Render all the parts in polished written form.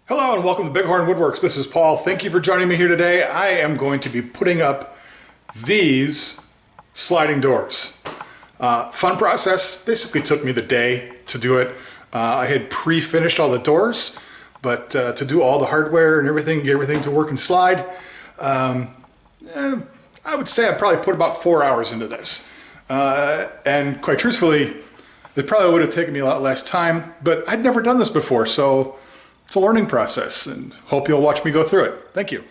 Hello and welcome to Bighorn Woodworks. This is Paul. Thank you for joining me here today. I am going to be putting up these sliding doors. Fun process. Basically took me the day to do it. I had pre-finished all the doors, but to do all the hardware and everything, get everything to work and slide, I would say I probably put about 4 hours into this. And quite truthfully, it probably would have taken me a lot less time, but I'd never done this before, so it's a learning process, and hope you'll watch me go through it. Thank you.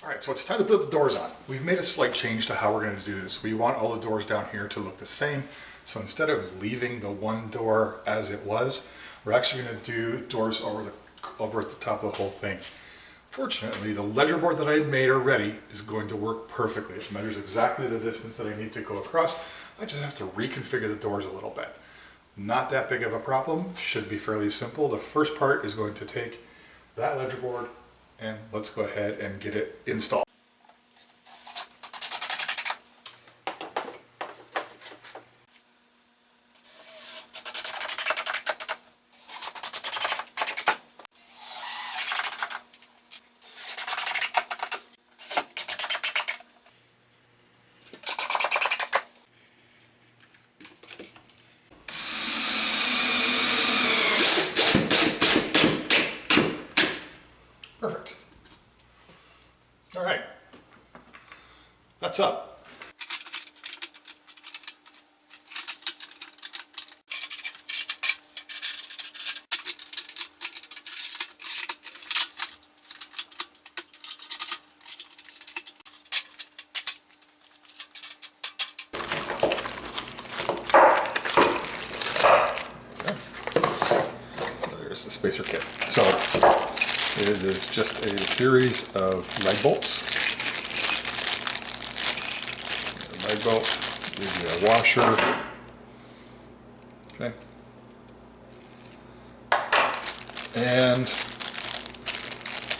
Alright, so it's time to put the doors on. We've made a slight change to how we're going to do this. We want all the doors down here to look the same. So instead of leaving the one door as it was, we're actually going to do doors over at the top of the whole thing. Fortunately, the ledger board that I had made already is going to work perfectly. It measures exactly the distance that I need to go across. I just have to reconfigure the doors a little bit. Not that big of a problem. Should be fairly simple. The first part is going to take that ledger board and let's go ahead and get it installed. Perfect. All right, that's up. There's the spacer kit. So it is just a series of leg bolts. A leg bolt, maybe a washer. Okay. And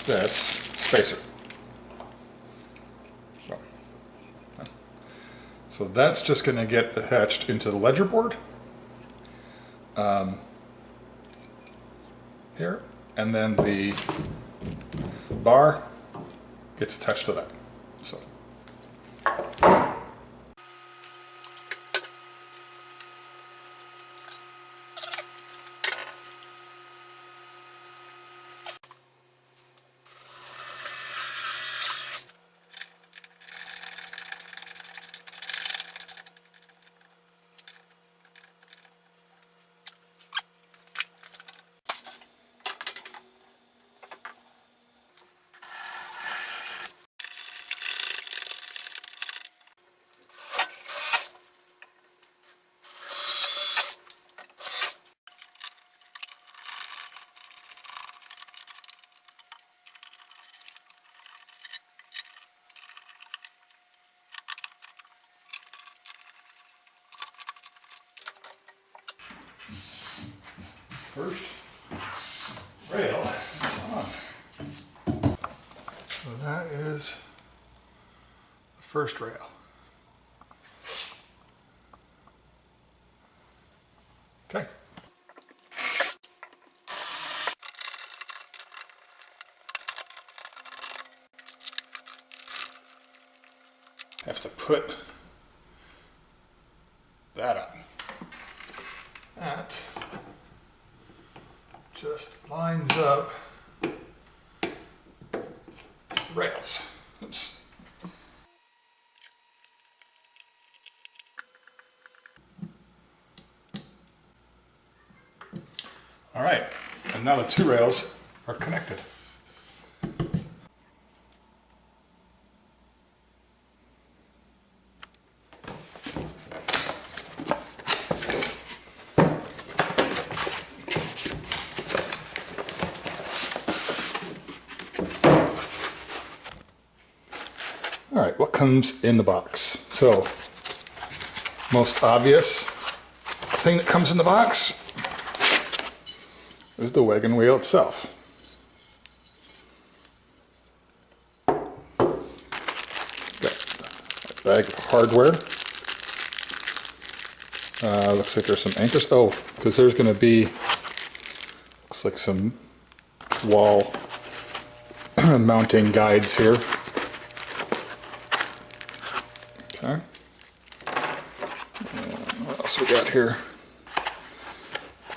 this spacer. So that's just going to get attached into the ledger board. Here. And then the bar gets attached to that. So. First rail is on. So that is the first rail. Okay. Have to put that on. That just lines up rails. Oops. All right, and now the two rails are connected. All right, what comes in the box? So Most obvious thing that comes in the box is the wagon wheel itself. Got a bag of hardware. Looks like there's some anchors. Oh, because there's going to be, looks like some wall mounting guides here. Okay. And what else we got here?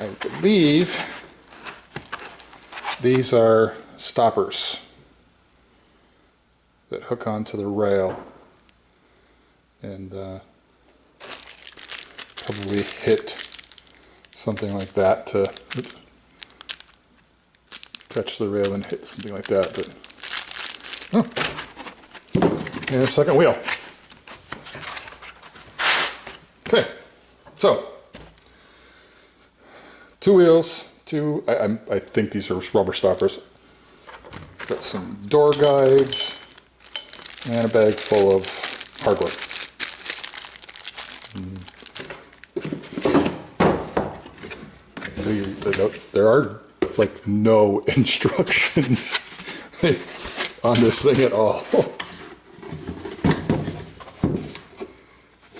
I believe these are stoppers that hook onto the rail and probably hit something like that to touch the rail and hit something like that. But oh, and a second wheel. Okay, so 2 wheels, I think these are rubber stoppers. Got some door guides and a bag full of hardware. There are like no instructions on this thing at all.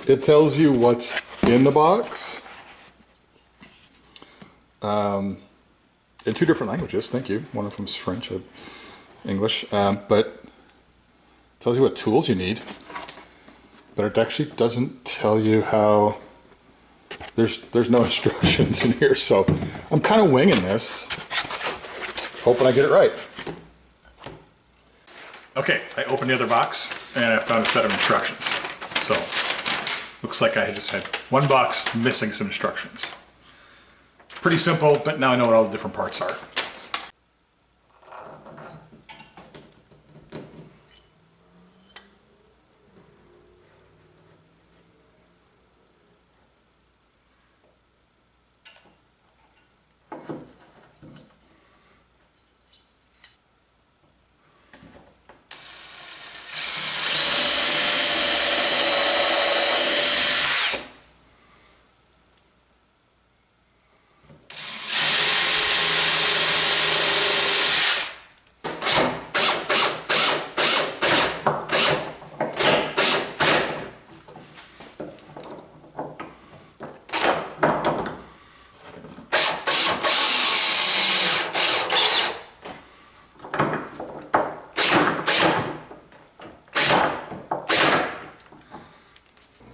It tells you what's in the box in 2 different languages. Thank you. One of them is French, English, but it tells you what tools you need. But it actually doesn't tell you how. There's no instructions in here, so I'm kind of winging this, hoping I get it right. Okay, I opened the other box and I found a set of instructions. So looks like I just had one box missing some instructions. Pretty simple, but now I know what all the different parts are.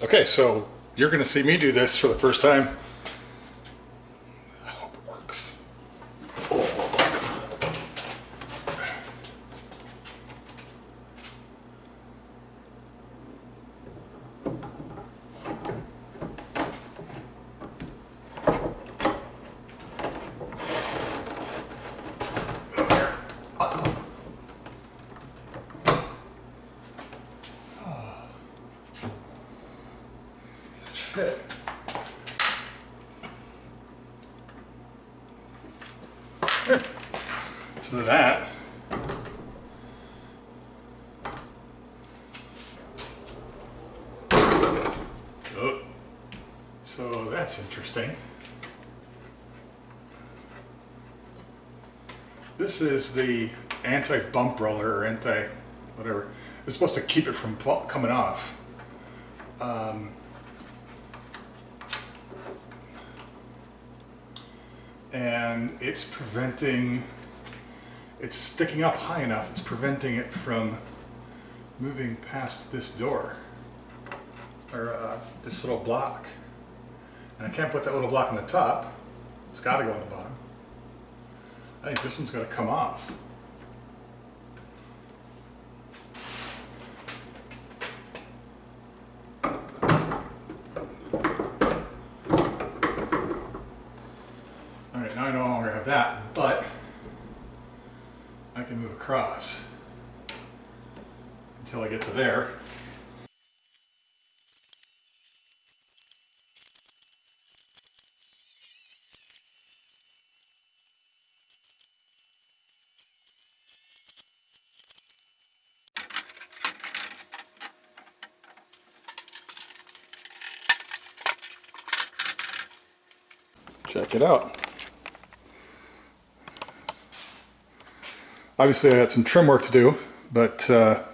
Okay, so you're going to see me do this for the first time. I hope it works. Fit. So that so that's interesting. This is the anti-bump roller or whatever. It's supposed to keep it from coming off. And it's sticking up high enough, it's preventing it from moving past this door, or this little block. And I can't put that little block on the top, it's got to go on the bottom. I think this one's going to come off. Alright, now I no longer have that, but I can move across until I get to there. check it out. Obviously I got some trim work to do, but that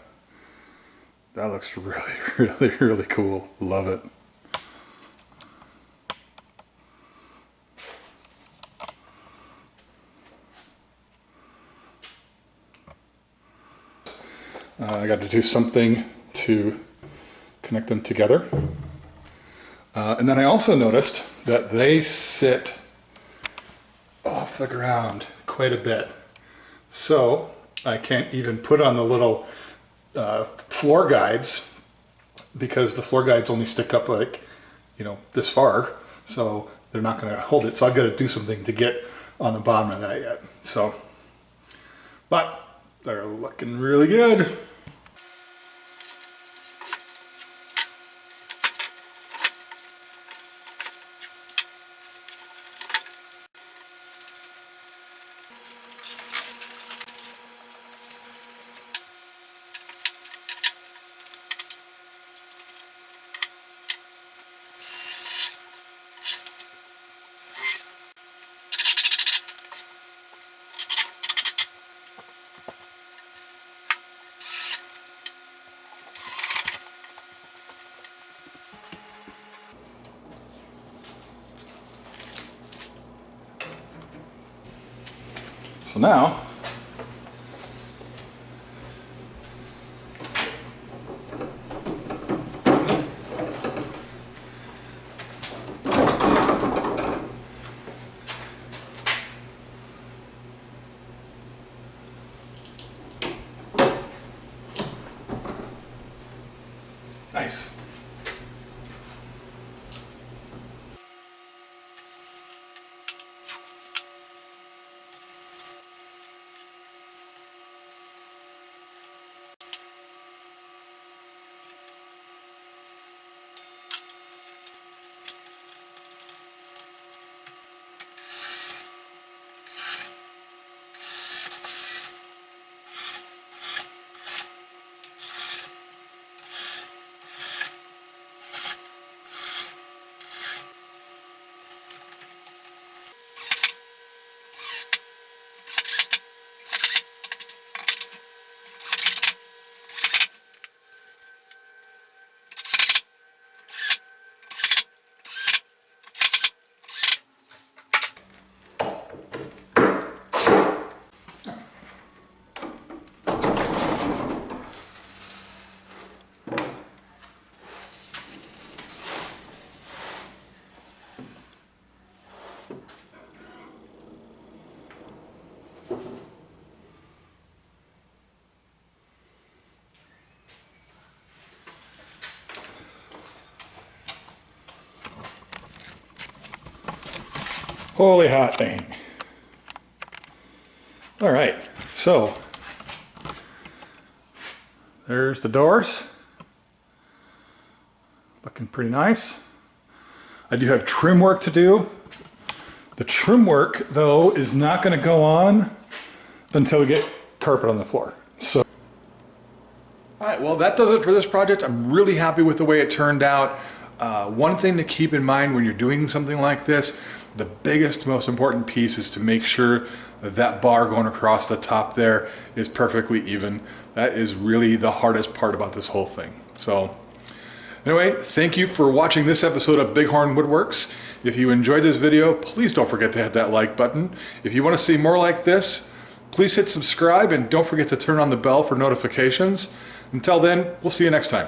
looks really cool. Love it. I got to do something to connect them together. And then I also noticed that they sit off the ground quite a bit. So I can't even put on the little floor guides, because the floor guides only stick up like, you know, this far. So they're not going to hold it. So I've got to do something to get on the bottom of that yet. So, but they're looking really good. So now, nice. Holy hot dang. All right, so there's the doors. Looking pretty nice. I do have trim work to do. The trim work, though, is not going to go on until we get carpet on the floor. So, all right, well, that does it for this project. I'm really happy with the way it turned out. One thing to keep in mind when you're doing something like this, the biggest, most important piece is to make sure that that bar going across the top there is perfectly even. That is really the hardest part about this whole thing. So anyway, thank you for watching this episode of Bighorn Woodworks. If you enjoyed this video, please don't forget to hit that like button. If you want to see more like this, please hit subscribe and don't forget to turn on the bell for notifications. Until then, we'll see you next time.